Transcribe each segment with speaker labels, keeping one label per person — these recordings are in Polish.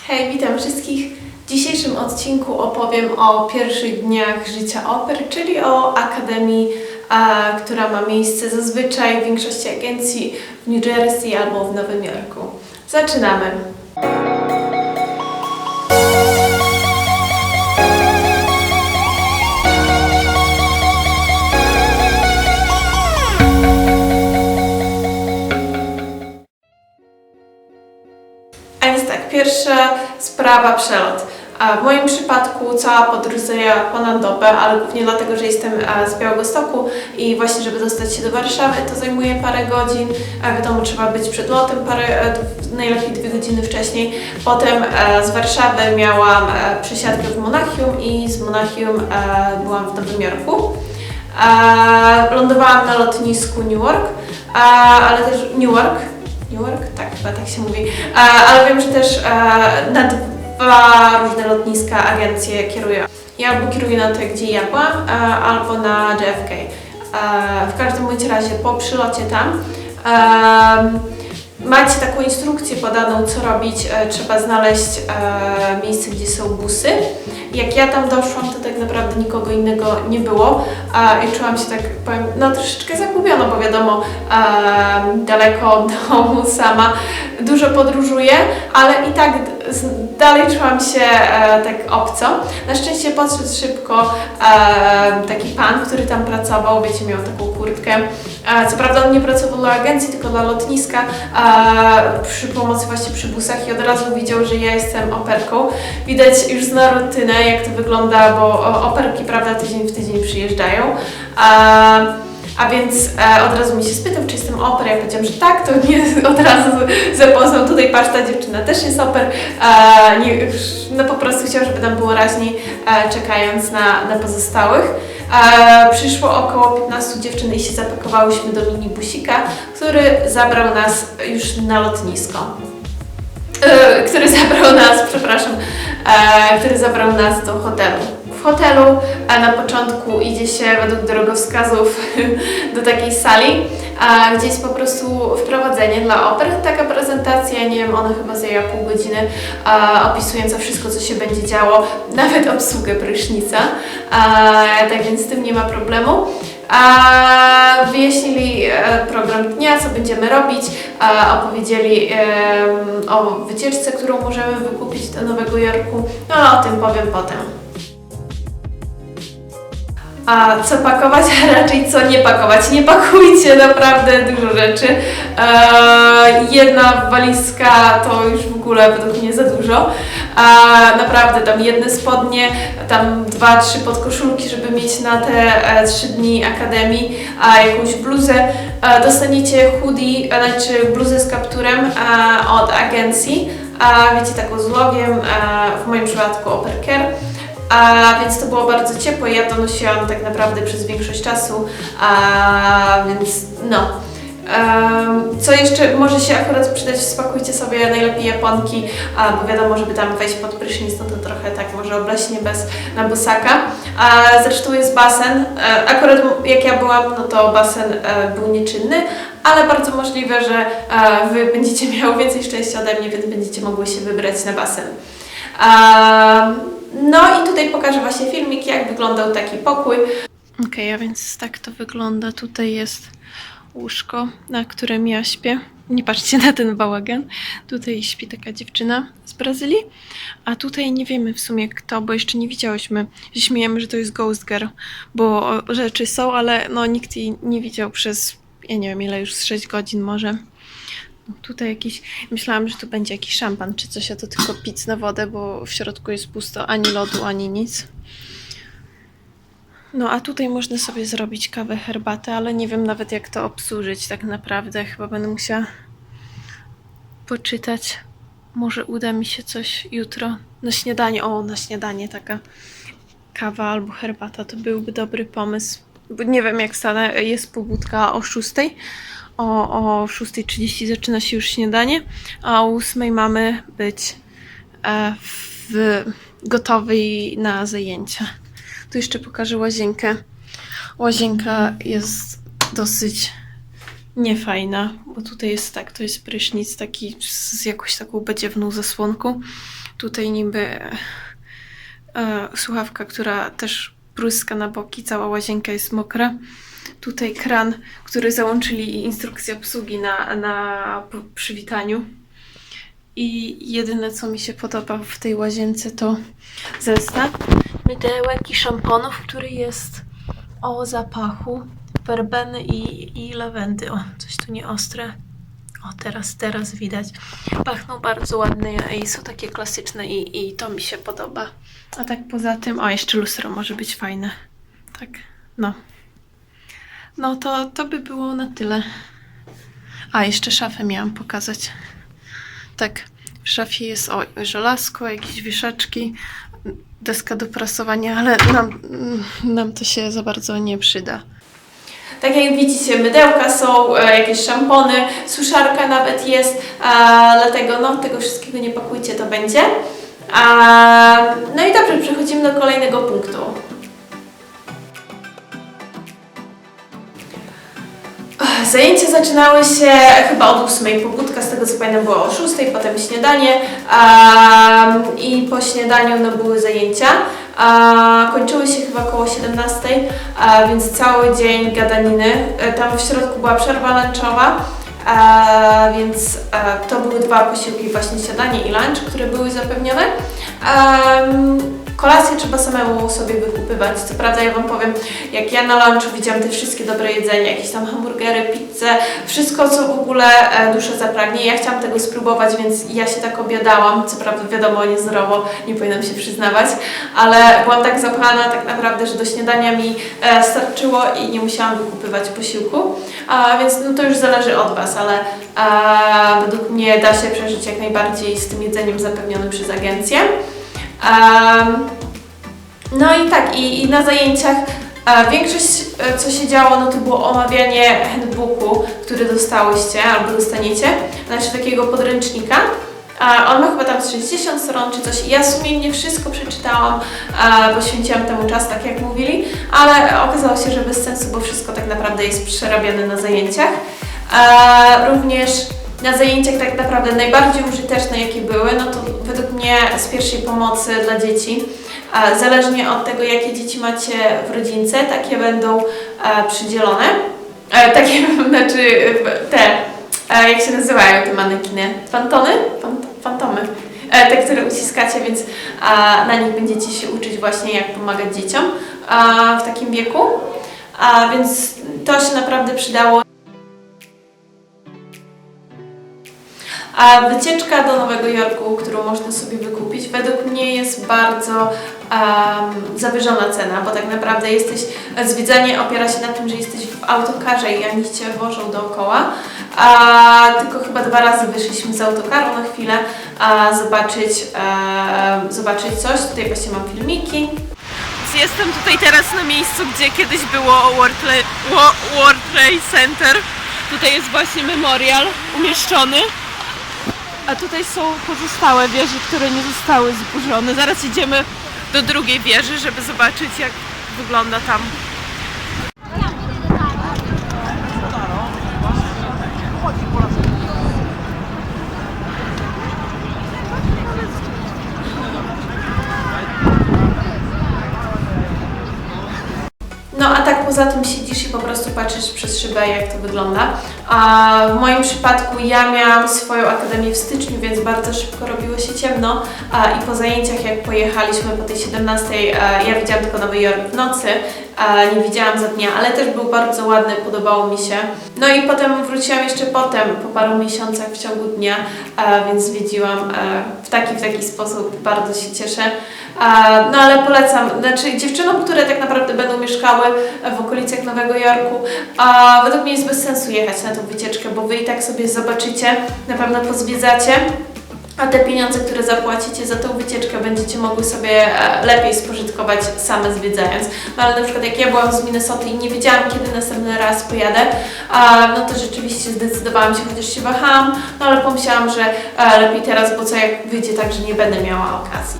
Speaker 1: Hej, witam wszystkich. W dzisiejszym odcinku opowiem o pierwszych dniach życia oper, czyli o akademii, która ma miejsce zazwyczaj w większości agencji w New Jersey albo w Nowym Jorku. Zaczynamy! A więc tak, pierwsza sprawa, przelot. W moim przypadku cała podróż zajęła ponad dobę, ale głównie dlatego, że jestem z Białegostoku i właśnie żeby dostać się do Warszawy to zajmuje parę godzin. Wiadomo, trzeba być przed lotem najlepiej 2 godziny wcześniej. Potem z Warszawy miałam przesiadkę w Monachium i z Monachium byłam w Nowym Jorku. Lądowałam na lotnisku Newark, ale też Newark, tak, chyba tak się mówi, ale wiem, że też na 2 różne lotniska agencje kierują. Ja albo kieruję na te, gdzie ja byłam, albo na JFK. W każdym bądź razie po przylocie tam macie taką instrukcję podaną, co robić. Trzeba znaleźć miejsce, gdzie są busy. Jak ja tam doszłam, to tak naprawdę nikogo innego nie było i czułam się, tak powiem, no troszeczkę zagubiono, bo wiadomo, daleko od domu, sama dużo podróżuję, ale i tak dalej czułam się tak obco. Na szczęście podszedł szybko taki pan, który tam pracował, wiecie, miał taką kurtkę. Co prawda on nie pracował dla agencji, tylko dla lotniska, przy pomocy właśnie przy busach i od razu widział, że ja jestem operką. Widać już zna rutynę, jak to wygląda, bo operki, prawda, tydzień w tydzień przyjeżdżają. A więc od razu mi się spytał, czy jestem oper. Ja powiedziałam, że tak, to mnie od razu zapoznał. Tutaj patrz, ta dziewczyna też jest oper. No po prostu chciał, żeby tam było raźniej, czekając na pozostałych. Przyszło około 15 dziewczyn i się zapakowałyśmy do minibusika, który zabrał nas już na lotnisko. Który zabrał nas do hotelu. W hotelu na początku idzie się według drogowskazów do takiej sali, gdzie jest po prostu wprowadzenie dla oper. Taka prezentacja, nie wiem, ona chyba zajęła pół godziny, opisująca wszystko, co się będzie działo, nawet obsługę prysznica, tak więc z tym nie ma problemu. Wyjaśnili program dnia, co będziemy robić, opowiedzieli o wycieczce, którą możemy wykupić do Nowego Jorku, no ale o tym powiem potem. A co pakować, a raczej co nie pakować. Nie pakujcie naprawdę dużo rzeczy. Jedna walizka to już w ogóle według mnie za dużo. Naprawdę tam jedne spodnie, tam 2-3 podkoszulki, żeby mieć na te 3 dni akademii, jakąś bluzę. Dostaniecie hoodie, znaczy bluzę z kapturem od agencji. Wiecie, taką z logiem, w moim przypadku Opercare. Więc to było bardzo ciepłe, ja to nosiłam tak naprawdę przez większość czasu, więc no. Co jeszcze może się akurat przydać, spakujcie sobie najlepiej japonki, bo wiadomo, żeby tam wejść pod prysznic, no to trochę tak może obleśnie na bosaka. Zresztą jest basen, akurat jak ja byłam, no to basen był nieczynny, ale bardzo możliwe, że Wy będziecie miały więcej szczęścia ode mnie, więc będziecie mogły się wybrać na basen. No i tutaj pokażę właśnie filmik, jak wyglądał taki pokój. Okej, a więc tak to wygląda. Tutaj jest łóżko, na którym ja śpię. Nie patrzcie na ten bałagan. Tutaj śpi taka dziewczyna z Brazylii, a tutaj nie wiemy w sumie kto, bo jeszcze nie widziałyśmy. Śmiejemy, że to jest Ghost Girl, bo rzeczy są, ale no nikt jej nie widział przez, ja nie wiem ile, już z 6 godzin może. Tutaj jakiś, myślałam, że tu będzie jakiś szampan czy coś, a to tylko pic na wodę, bo w środku jest pusto, ani lodu, ani nic. No a tutaj można sobie zrobić kawę, herbatę, ale nie wiem nawet jak to obsłużyć tak naprawdę. Chyba będę musiała poczytać. Może uda mi się coś jutro na śniadanie. O, na śniadanie taka kawa albo herbata to byłby dobry pomysł. Bo nie wiem jak wstanę, jest pobudka o 6. O 6:30 zaczyna się już śniadanie, a o 8:00 mamy być gotowi na zajęcia. Tu jeszcze pokażę łazienkę. Łazienka jest dosyć niefajna, bo tutaj jest tak, to jest prysznic taki z jakąś taką badziewną zasłonką. Tutaj niby słuchawka, która też pryska na boki, cała łazienka jest mokra. Tutaj kran, który załączyli i instrukcja obsługi na przywitaniu. I jedyne, co mi się podoba w tej łazience, to zestaw mydełek i szamponów, który jest o zapachu werbeny i lawendy. O, coś tu nieostre. O, teraz widać. Pachną bardzo ładnie i są takie klasyczne i to mi się podoba. A tak poza tym, o, jeszcze lustro może być fajne. Tak, no. No to by było na tyle. A, jeszcze szafę miałam pokazać. Tak, w szafie jest żelazko, jakieś wieszaczki, deska do prasowania, ale nam to się za bardzo nie przyda. Tak jak widzicie, mydełka są, jakieś szampony, suszarka nawet jest, dlatego no, tego wszystkiego nie pakujcie, to będzie. No i dobrze, przechodzimy do kolejnego punktu. Zajęcia zaczynały się chyba od 8:00, pobudka z tego co pamiętam była o 6:00, potem śniadanie i po śniadaniu no, były zajęcia. Kończyły się chyba około 17:00, więc cały dzień gadaniny. Tam w środku była przerwa lunchowa, więc to były 2 posiłki, właśnie śniadanie i lunch, które były zapewnione. Kolację trzeba samemu sobie wykupywać. Co prawda ja Wam powiem, jak ja na lunchu widziałam te wszystkie dobre jedzenie, jakieś tam hamburgery, pizzę, wszystko co w ogóle dusza zapragnie. Ja chciałam tego spróbować, więc ja się tak obiadałam. Co prawda wiadomo, niezdrowo, nie powinnam się przyznawać, ale byłam tak zapchana tak naprawdę, że do śniadania mi starczyło i nie musiałam wykupywać posiłku. Więc no, to już zależy od Was, ale według mnie da się przeżyć jak najbardziej z tym jedzeniem zapewnionym przez agencję. No i tak, i na zajęciach większość co się działo, no to było omawianie handbooku, który dostałyście albo dostaniecie, znaczy takiego podręcznika. On ma chyba tam 60 stron czy coś i ja w sumie nie wszystko przeczytałam, poświęciłam temu czas, tak jak mówili, ale okazało się, że bez sensu, bo wszystko tak naprawdę jest przerabiane na zajęciach. Również na zajęciach tak naprawdę najbardziej użyteczne jakie były, no to według mnie z pierwszej pomocy dla dzieci. Zależnie od tego jakie dzieci macie w rodzince, takie będą przydzielone. Takie, znaczy te, jak się nazywają te manekiny? Fantony? Fantomy. Te, które uciskacie, więc na nich będziecie się uczyć właśnie jak pomagać dzieciom w takim wieku. Więc to się naprawdę przydało. A wycieczka do Nowego Jorku, którą można sobie wykupić, według mnie jest bardzo zawyżona cena, bo tak naprawdę zwiedzanie opiera się na tym, że jesteś w autokarze i oni Cię wożą dookoła. Tylko chyba 2 razy wyszliśmy z autokaru na chwilę zobaczyć coś. Tutaj właśnie mam filmiki. Jestem tutaj teraz na miejscu, gdzie kiedyś było World Trade Center. Tutaj jest właśnie memorial umieszczony. A tutaj są pozostałe wieże, które nie zostały zburzone. Zaraz idziemy do drugiej wieży, żeby zobaczyć jak wygląda tam. No a tak poza tym siedzisz i po prostu patrzysz przez szybę, jak to wygląda. W moim przypadku ja miałam swoją akademię w styczniu, więc bardzo szybko robiło się ciemno i po zajęciach jak pojechaliśmy po tej 17:00, ja widziałam tylko Nowy Jork w nocy, nie widziałam za dnia, ale też był bardzo ładny, podobało mi się. No i potem wróciłam jeszcze po paru miesiącach w ciągu dnia, więc zwiedziłam w taki sposób, bardzo się cieszę. No ale polecam, znaczy dziewczynom, które tak naprawdę będą mieszkały w okolicach Nowego Jorku, według mnie jest bez sensu jechać na tą wycieczkę, bo Wy i tak sobie zobaczycie, na pewno pozwiedzacie, a te pieniądze, które zapłacicie za tą wycieczkę będziecie mogły sobie lepiej spożytkować same zwiedzając. No ale na przykład jak ja byłam z Minnesoty i nie wiedziałam kiedy następny raz pojadę, no to rzeczywiście zdecydowałam się, chociaż się wahałam, no ale pomyślałam, że lepiej teraz, bo co jak wyjdzie tak, że nie będę miała okazji.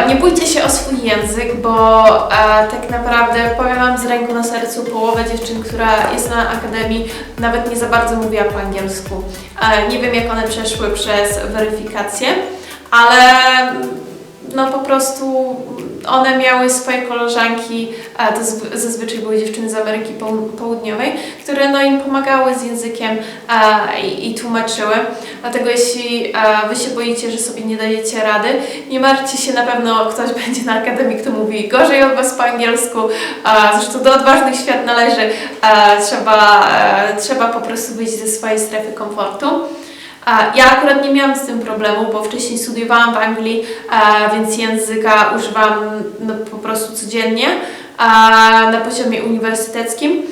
Speaker 1: Nie bójcie się o swój język, bo tak naprawdę powiem Wam z ręką na sercu, połowa dziewczyn, która jest na akademii, nawet nie za bardzo mówiła po angielsku. Nie wiem, jak one przeszły przez weryfikację, ale no po prostu one miały swoje koleżanki, to zazwyczaj były dziewczyny z Ameryki Południowej, które no im pomagały z językiem i tłumaczyły. Dlatego jeśli Wy się boicie, że sobie nie dajecie rady, nie martwcie się, na pewno ktoś będzie na akademii, kto mówi gorzej od Was po angielsku. Zresztą do odważnych świat należy. Trzeba po prostu wyjść ze swojej strefy komfortu. Ja akurat nie miałam z tym problemu, bo wcześniej studiowałam w Anglii, więc języka używam no, po prostu codziennie na poziomie uniwersyteckim,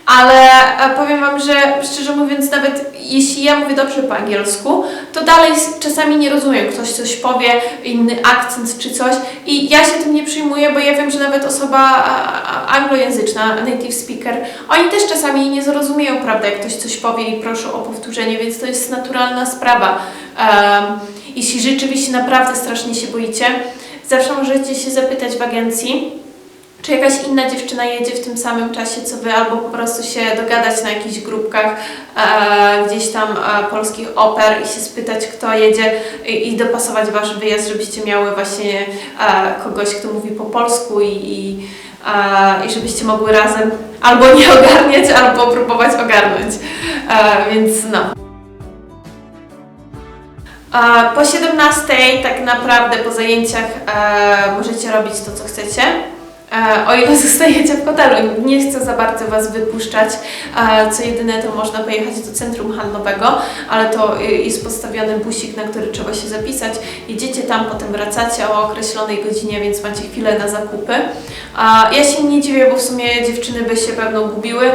Speaker 1: ale powiem Wam, że szczerze mówiąc, nawet jeśli ja mówię dobrze po angielsku, to dalej czasami nie rozumiem. Ktoś coś powie, inny akcent czy coś i ja się tym nie przyjmuję, bo ja wiem, że nawet osoba anglojęzyczna, native speaker, oni też czasami nie zrozumieją, prawda, jak ktoś coś powie i proszę o powtórzenie, więc to jest naturalna sprawa. Jeśli rzeczywiście naprawdę strasznie się boicie, zawsze możecie się zapytać w agencji, czy jakaś inna dziewczyna jedzie w tym samym czasie co Wy, albo po prostu się dogadać na jakichś grupkach gdzieś tam polskich oper i się spytać, kto jedzie i dopasować Wasz wyjazd, żebyście miały właśnie kogoś, kto mówi po polsku i żebyście mogły razem albo nie ogarniać, albo próbować ogarnąć. Więc no. Po 17 tak naprawdę po zajęciach możecie robić to, co chcecie. O ile zostajecie w hotelu. Nie chcę za bardzo Was wypuszczać, co jedyne to można pojechać do centrum handlowego, ale to jest postawiony busik, na który trzeba się zapisać. Jedziecie tam, potem wracacie o określonej godzinie, więc macie chwilę na zakupy. Ja się nie dziwię, bo w sumie dziewczyny by się pewno gubiły,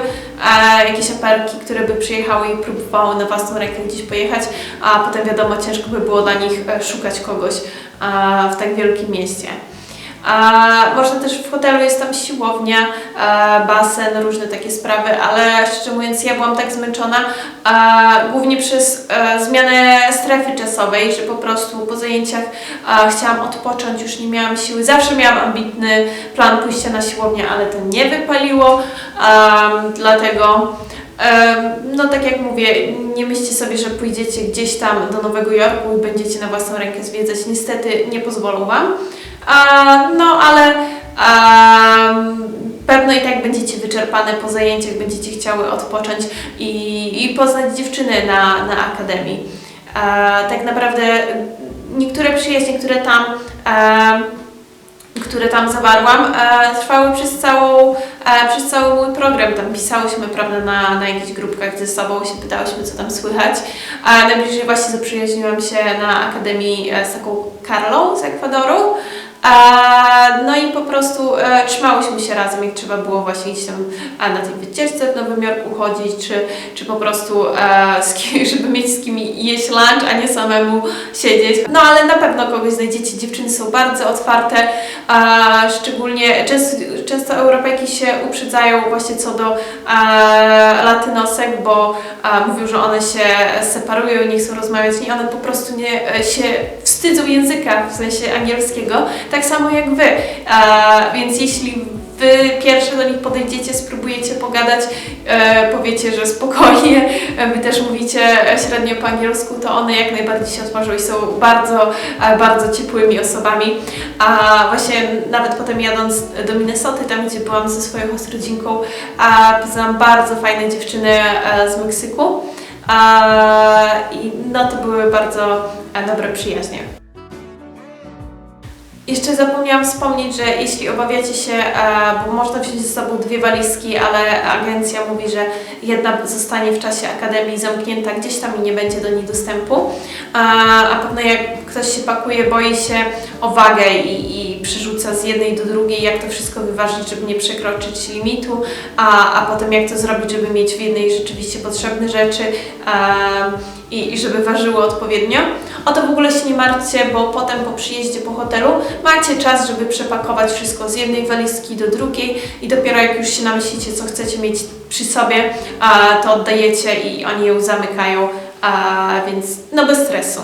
Speaker 1: jakieś aperki, które by przyjechały i próbowały na własną rękę gdzieś pojechać, a potem wiadomo, ciężko by było dla nich szukać kogoś w tak wielkim mieście. Można też w hotelu, jest tam siłownia, basen, różne takie sprawy, ale szczerze mówiąc ja byłam tak zmęczona, głównie przez zmianę strefy czasowej, że po prostu po zajęciach chciałam odpocząć, już nie miałam siły. Zawsze miałam ambitny plan pójścia na siłownię, ale to nie wypaliło, dlatego no tak jak mówię, nie myślcie sobie, że pójdziecie gdzieś tam do Nowego Jorku i będziecie na własną rękę zwiedzać. Niestety nie pozwolą Wam. No ale pewno i tak będziecie wyczerpane po zajęciach, będziecie chciały odpocząć i poznać dziewczyny na akademii. Tak naprawdę niektóre przyjaźnie, które tam zawarłam, trwały przez cały mój program. Tam pisałyśmy, prawda, na jakichś grupkach ze sobą, się pytałyśmy, co tam słychać. Najbliżej właśnie zaprzyjaźniłam się na akademii z taką Karlą z Ekwadoru. No i po prostu trzymałyśmy się razem, jak trzeba było właśnie gdzieś tam na tej wycieczce w Nowym Jorku chodzić, czy po prostu żeby mieć z kim jeść lunch, a nie samemu siedzieć. No ale na pewno kogoś znajdziecie. Dziewczyny są bardzo otwarte, szczególnie często Europejki się uprzedzają właśnie co do latynosek, bo mówią, że one się separują i nie chcą rozmawiać, i one po prostu się wstydzą języka, w sensie angielskiego, tak samo jak Wy. Więc jeśli Wy pierwsze do nich podejdziecie, spróbujecie pogadać, powiecie, że spokojnie, Wy też mówicie średnio po angielsku, to one jak najbardziej się otworzą i są bardzo, bardzo ciepłymi osobami. Właśnie nawet potem jadąc do Minnesoty, tam gdzie byłam ze swoją rodzinką, poznałam bardzo fajne dziewczyny z Meksyku i no to były bardzo dobre przyjaźnie. Jeszcze zapomniałam wspomnieć, że jeśli obawiacie się, bo można wziąć ze sobą 2 walizki, ale agencja mówi, że jedna zostanie w czasie akademii zamknięta gdzieś tam i nie będzie do niej dostępu, a pewno jak ktoś się pakuje, boi się o wagę i przerzuca z jednej do drugiej, jak to wszystko wyważyć, żeby nie przekroczyć limitu, a potem jak to zrobić, żeby mieć w jednej rzeczywiście potrzebne rzeczy i żeby ważyło odpowiednio. O to w ogóle się nie martwcie, bo potem po przyjeździe po hotelu macie czas, żeby przepakować wszystko z jednej walizki do drugiej i dopiero jak już się namyślicie, co chcecie mieć przy sobie, to oddajecie i oni ją zamykają, więc no bez stresu.